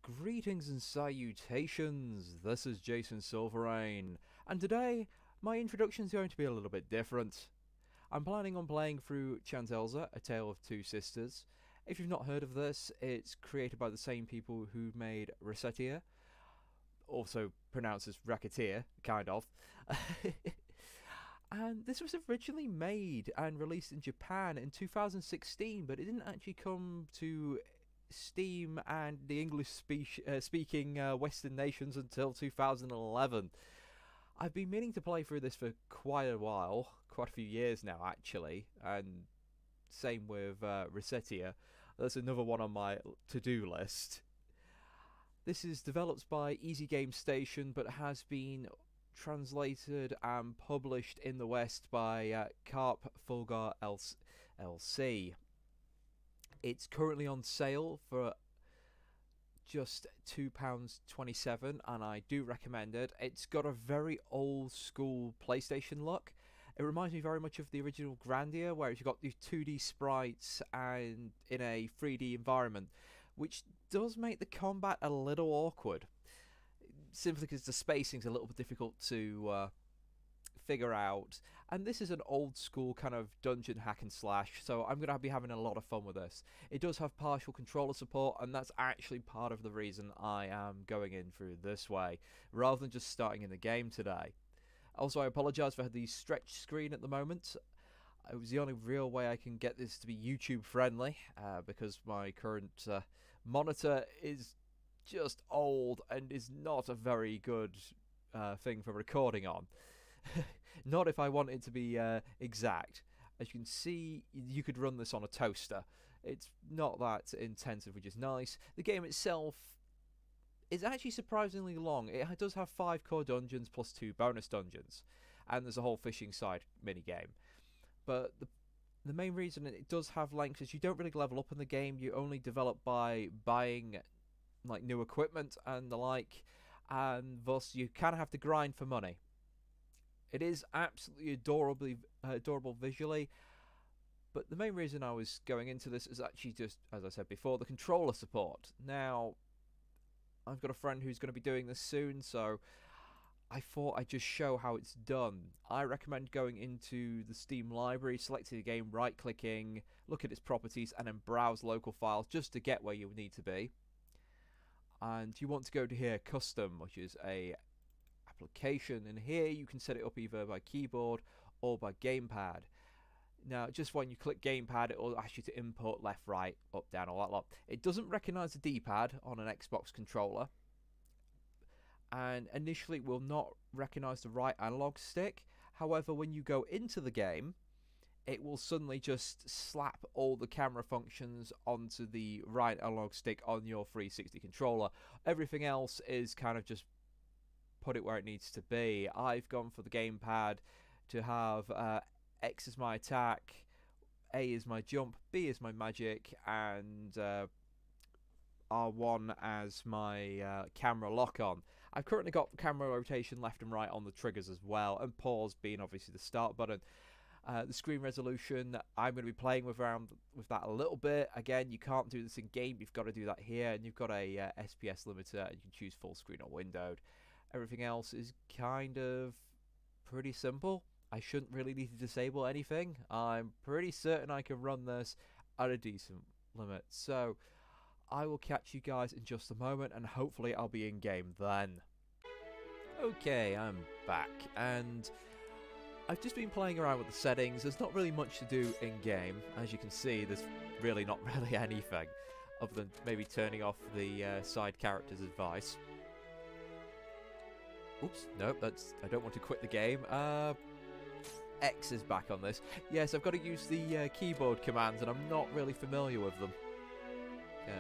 Greetings and salutations, this is Jason Silverain, and today my introduction is going to be a little bit different. I'm planning on playing through Chantelise, A Tale of Two Sisters. If you've not heard of this, it's created by the same people who made Resetia, also pronounced as Racketeer, kind of. And this was originally made and released in Japan in 2016, but it didn't actually come to Steam and the English speaking Western nations until 2011. I've been meaning to play through this for quite a while, quite a few years now actually, and same with Resetia. That's another one on my to-do list. This is developed by EasyGameStation but has been translated and published in the West by Carpe Fulgur LC. It's currently on sale for just £2.27 and I do recommend it. It's got a very old school PlayStation look. It reminds me very much of the original Grandia, where you've got these 2D sprites and in a 3D environment, which does make the combat a little awkward, simply because the spacing's a little bit difficult to figure out. And this is an old school kind of dungeon hack and slash, so I'm going to be having a lot of fun with this. It does have partial controller support, and that's actually part of the reason I am going in through this way, rather than just starting in the game today. Also, I apologise for the stretch screen at the moment. It was the only real way I can get this to be YouTube friendly, because my current monitor is just old and is not a very good thing for recording on. Not if I want it to be exact. As you can see, you could run this on a toaster. It's not that intensive, which is nice. The game itself is actually surprisingly long. It does have 5 core dungeons plus 2 bonus dungeons, and there's a whole fishing side minigame. But the main reason it does have length is you don't really level up in the game. You only develop by buying like new equipment and the like, and thus you kind of have to grind for money. It is absolutely adorable visually, but the main reason I was going into this is actually just, as I said before, the controller support. Now, I've got a friend who's going to be doing this soon, so I thought I'd just show how it's done. I recommend going into the Steam library, selecting the game, right-clicking, look at its properties, and then browse local files just to get where you need to be. And you want to go to here, Custom, which is a application, and here you can set it up either by keyboard or by gamepad. Now, just when you click gamepad, it will ask you to input left, right, up, down, all that lot. It doesn't recognise the D-pad on an Xbox controller, and initially it will not recognise the right analog stick. However, when you go into the game, it will suddenly just slap all the camera functions onto the right analog stick on your 360 controller. Everything else is kind of just put it where it needs to be. I've gone for the gamepad to have X is my attack, A is my jump, B is my magic, and R1 as my camera lock on. I've currently got camera rotation left and right on the triggers as well, and pause being obviously the start button. The screen resolution, I'm going to be playing around with that a little bit. Again, you can't do this in game, you've got to do that here, and you've got a SPS limiter, and you can choose full screen or windowed. Everything else is kind of pretty simple. I shouldn't really need to disable anything. I'm pretty certain I can run this at a decent limit. So I will catch you guys in just a moment, and hopefully I'll be in game then. Okay, I'm back, and I've just been playing around with the settings. There's not really much to do in game. As you can see, there's really not really anything other than maybe turning off the side character's advice. Oops, nope, I don't want to quit the game. X is back on this. Yes, I've got to use the keyboard commands, and I'm not really familiar with them. Okay.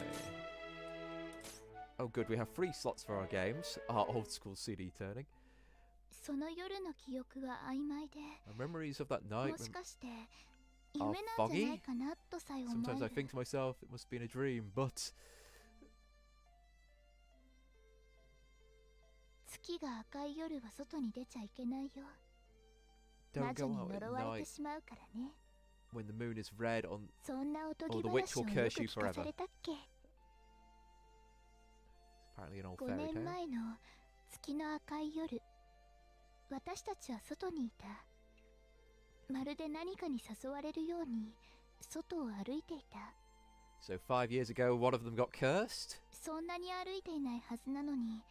Oh good, we have 3 slots for our games. Our old school CD turning. My memories of that night are foggy. Sometimes I think to myself, it must have been a dream, but don't go out at night when the moon is red or the witch will curse you forever. Apparently an old 5 fairy 年 tale. 前の月の赤い夜、私たちは外にいた。まるで何かに誘われるように外を歩いていた。 So 5 years ago, one of them got cursed? そんなに歩いていないはずなのに、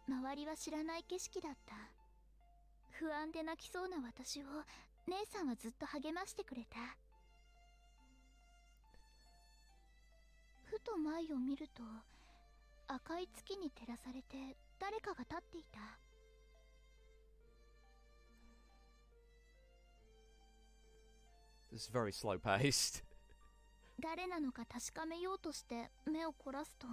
周りは知らない景色だった。不安で泣きそうな私を姉さんはずっと励ましてくれた。ふと前を見ると、赤い月に照らされて誰かが立っていた。 This is very slow paced. 誰なのか確かめようとして目を凝らすと、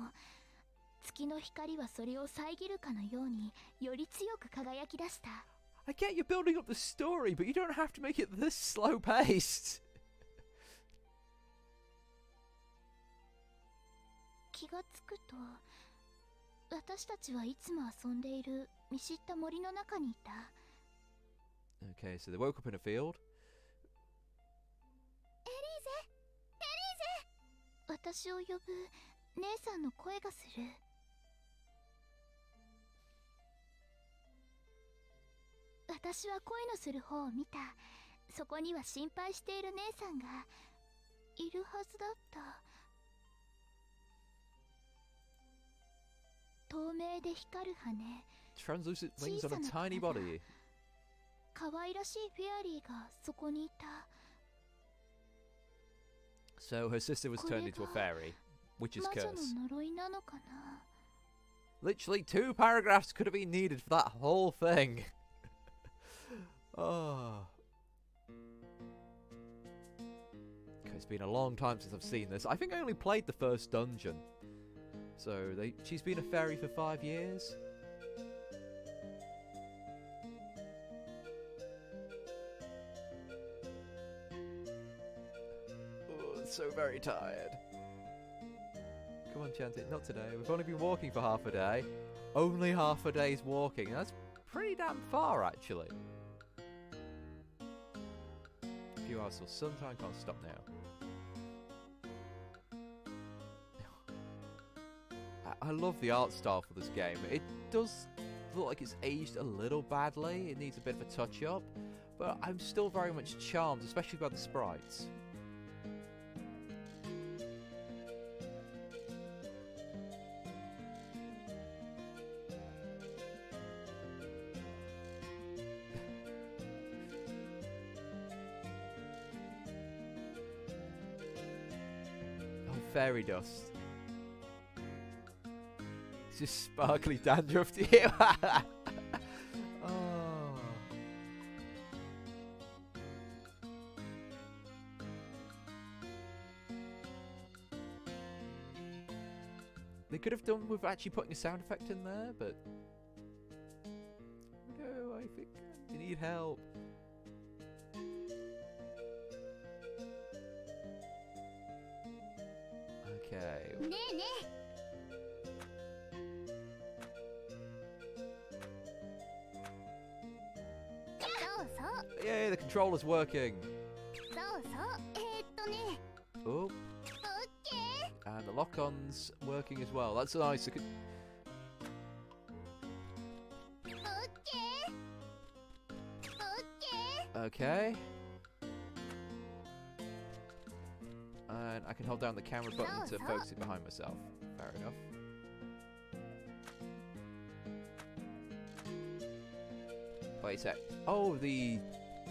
月の光はそれを遮るかのようにより強く輝き出した。 I get you're building up the story, but you don't have to make it this slow paced. 気がつくと、私たちはいつも遊んでいる見知った森の中にいた。 Okay, so they woke up in a field. 私を呼ぶ姉さんの声がする。私は恋のする方を見た。そこには心配している姉さんがいるはずだった。透明で光る羽、 Translucent wings on a tiny body. 可愛らしいフェアリーがそこにいた。 So her sister was turned into a fairy, which is 魔女 curse. の呪いなのかな。 Literally 2 paragraphs could have been needed for that whole thing. Oh. Okay, it's been a long time since I've seen this. I think I only played the first dungeon. So she's been a fairy for 5 years. Oh, so very tired. Come on, Chante, not today. We've only been walking for half a day. Only half a day's walking. That's pretty damn far, actually. A few hours till sunshine, can't stop now. I love the art style for this game. It does look like it's aged a little badly. It needs a bit of a touch-up. But I'm still very much charmed, especially by the sprites. Oh, fairy dust. It's just sparkly dandruff to you. Oh. They could have done with actually putting a sound effect in there, but no, I think you need help. Okay. Yay, the controller's working. Oh. And the lock-on's working as well. That's nice. Okay. And I can hold down the camera button to focus it behind myself. Fair enough. Wait a sec. Oh, the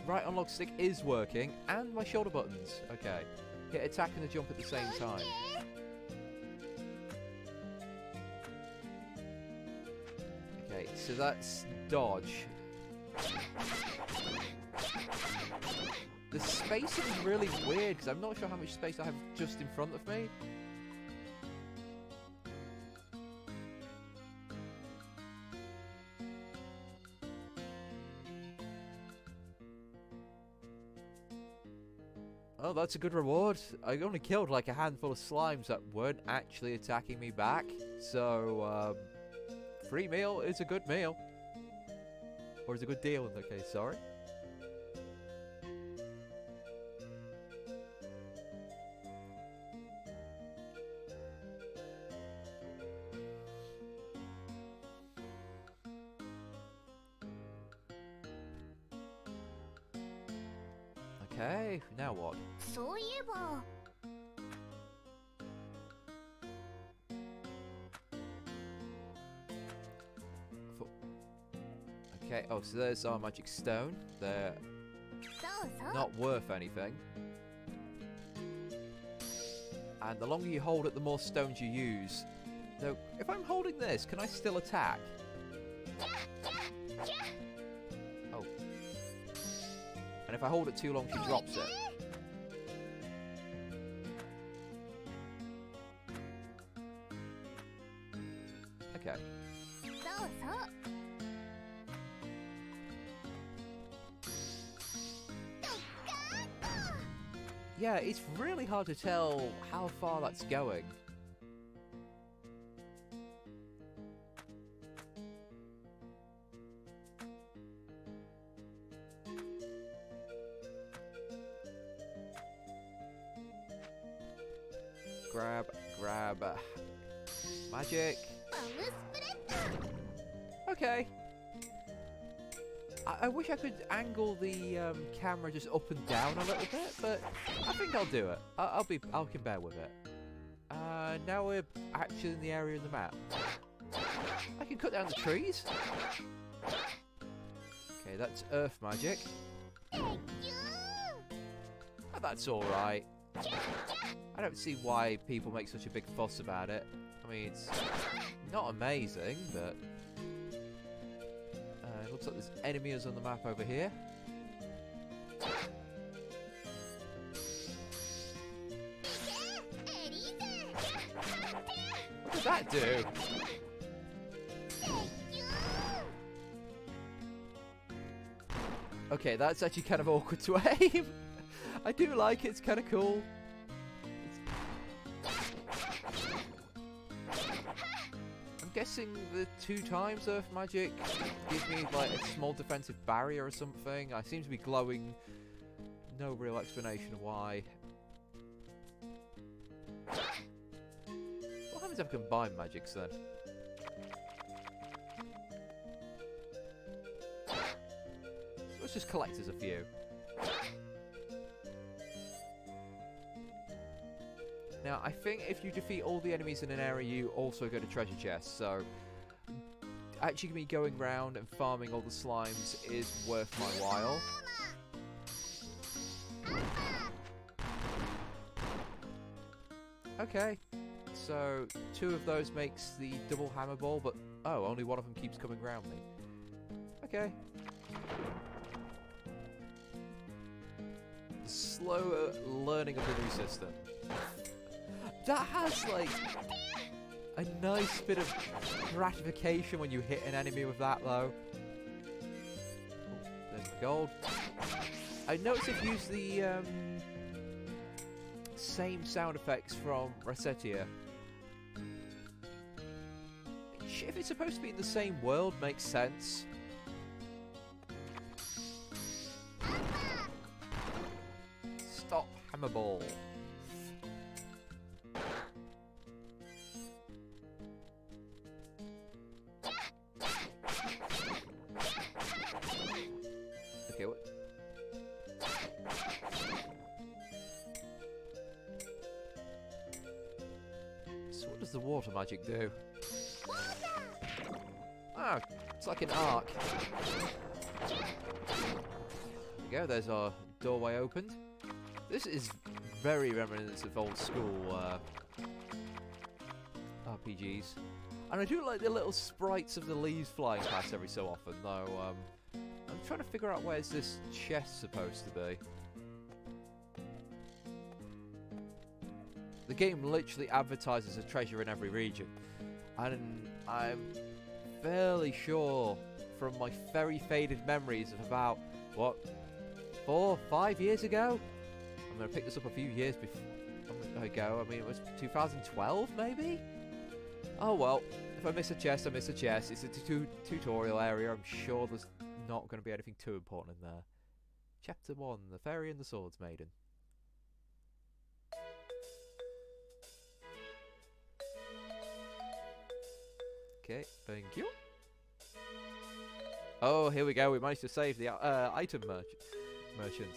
right analog stick is working, and my shoulder buttons. Okay. Hit attack and the jump at the same time. Okay, so that's dodge. The spacing is really weird, because I'm not sure how much space I have just in front of me. Oh, that's a good reward. I only killed like a handful of slimes that weren't actually attacking me back. So, free meal is a good meal. Or is a good deal in that case, sorry. Okay, now what? そういえば Okay, oh, so there's our magic stone. They're そうそう not worth anything. And the longer you hold it, the more stones you use. Though, if I'm holding this, can I still attack? Oh. And if I hold it too long, she drops it. Okay. そうそう Yeah, it's really hard to tell how far that's going. Grab. Magic. バムスプレッド Okay. I wish I could angle the camera just up and down a little bit, but I think I'll do it. I can bear with it. Now we're actually in the area of the map. I can cut down the trees. Okay, that's earth magic. Oh, that's all right. I don't see why people make such a big fuss about it. I mean, it's not amazing, but it looks like there's enemies on the map over here. What did that do? Okay, that's actually kind of awkward to aim. I do like it, it's kind of cool. I'm guessing the 2 times earth magic gives me like a small defensive barrier or something. I seem to be glowing. No real explanation of why. What happens if I combine magics then? Let's just collect as a few. Now, I think if you defeat all the enemies in an area, you also go to treasure chests, so actually me going around and farming all the slimes is worth my while. Okay, so 2 of those makes the double hammer ball, but oh, only one of them keeps coming around me. Okay. Slow learning of the new system. That has, like, a nice bit of gratification when you hit an enemy with that, though. Ooh, there's the gold. I noticed if you use the same sound effects from Resetia. If it's supposed to be in the same world, makes sense. Stop, hammer ball. Okay, what? So what does the water magic do? Ah, it's like an arc. There we go, there's our doorway opened. This is very reminiscent of old school RPGs. And I do like the little sprites of the leaves flying past every so often, though I'm trying to figure out where's this chest supposed to be. The game literally advertises a treasure in every region. And I'm fairly sure from my very faded memories of about, what, 4, 5 years ago? I'm going to pick this up a few years ago. I mean, it was 2012, maybe? Oh well, if I miss a chest, I miss a chest. It's a tutorial area. I'm sure there's not going to be anything too important in there. Chapter 1, The Fairy and the Swords Maiden. Okay, thank you. Oh, here we go. We managed to save the item merchant.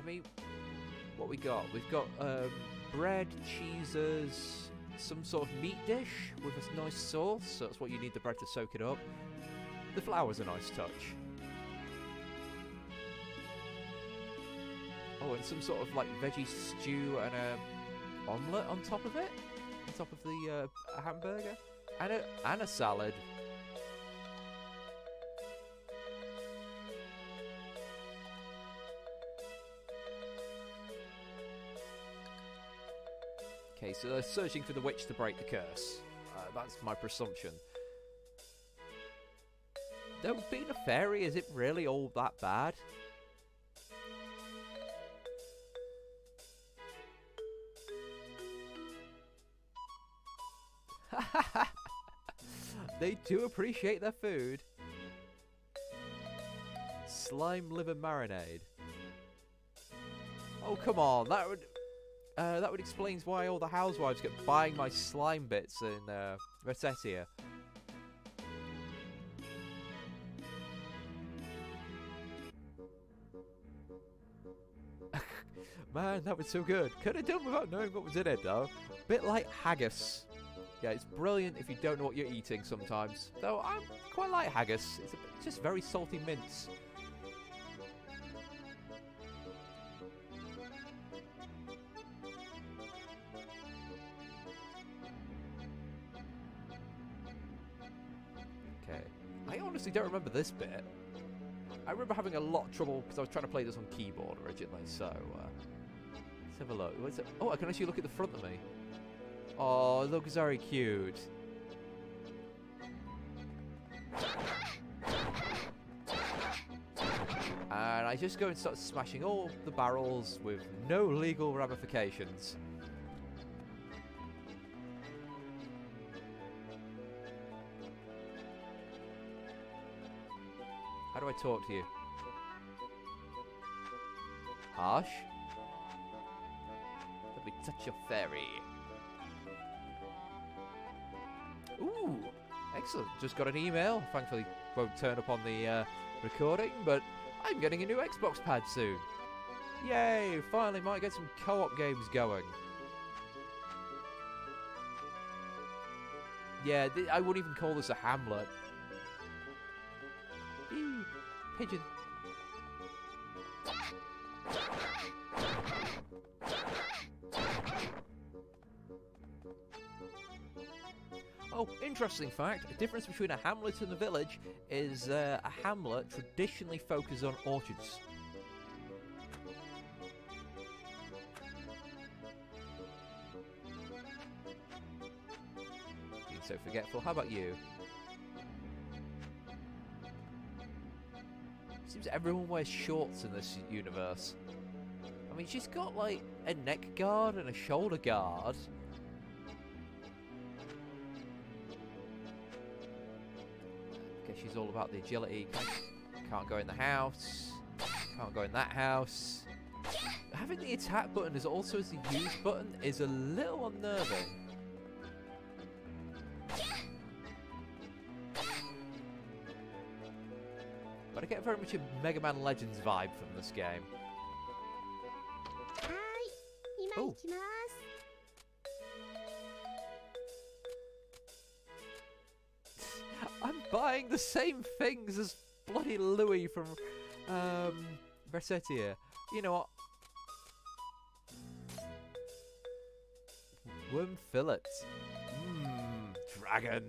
I mean, what we got? We've got bread, cheeses, some sort of meat dish with a nice sauce. So that's what you need the bread to soak it up. The flour's a nice touch. Oh, and some sort of like veggie stew and a omelette on top of it, on top of the hamburger, and a salad. Okay, so they're searching for the witch to break the curse. That's my presumption. Though being a fairy, is it really all that bad? They do appreciate their food. Slime liver marinade. Oh come on, that would explain why all the housewives get buying my slime bits in Resetia. Man, that was so good. Could have done without knowing what was in it though. Bit like haggis. Yeah, it's brilliant if you don't know what you're eating sometimes. Though I quite like haggis. It's just very salty mince. Okay. I honestly don't remember this bit. I remember having a lot of trouble because I was trying to play this on keyboard originally, so let's have a look. What's it? Oh, I can actually look at the front of me. Oh, it looks very cute. And I just go and start smashing all the barrels with no legal ramifications. How do I talk to you? Harsh? Let me touch your fairy. Ooh, excellent. Just got an email. Thankfully, won't turn up on the recording, but I'm getting a new Xbox pad soon. Yay! Finally, might get some co-op games going. Yeah, I wouldn't even call this a hamlet. Ew, pigeon. Oh, interesting fact, the difference between a hamlet and a village is a hamlet traditionally focuses on orchards. Being so forgetful, how about you? Seems everyone wears shorts in this universe. I mean, she's got like a neck guard and a shoulder guard. She's all about the agility. Can't go in the house. Can't go in that house. Having the attack button as also as the use button is a little unnerving. But I get very much a Mega Man Legends vibe from this game. Oh. I'm buying the same things as bloody Louis from Resetia. You know what? Worm fillet. Dragon.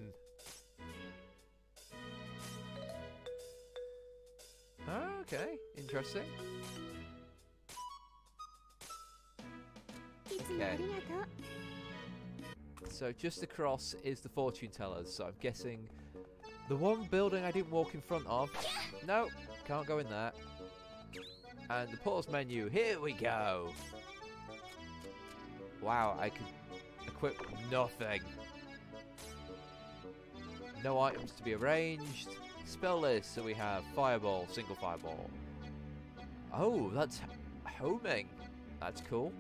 Okay, interesting. Okay. So just across is the fortune tellers, so I'm guessing the one building I didn't walk in front of. No, can't go in there. And the pause menu, here we go. Wow, I can equip nothing. No items to be arranged. Spell list, so we have fireball, single fireball. Oh, that's homing. That's cool.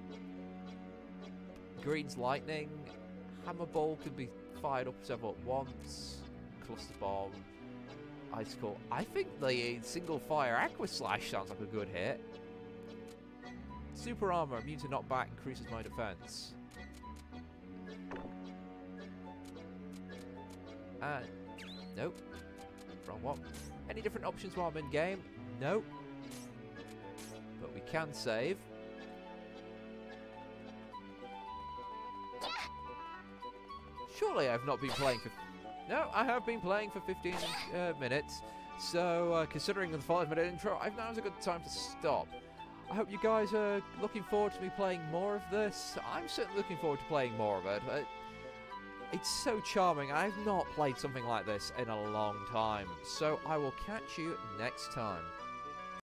Green's lightning. Hammer ball could be fired up several at once. Cluster bomb. Ice core. I think the single fire aqua slash sounds like a good hit. Super armor, immune to knockback, increases my defense. And nope. Wrong one. Any different options while I'm in game? Nope. But we can save. Surely I've not been playing for... No, I have been playing for 15 minutes. So, considering the 5-minute intro, now's a good time to stop. I hope you guys are looking forward to me playing more of this. I'm certainly looking forward to playing more of it. It's so charming. I've not played something like this in a long time. So I will catch you next time.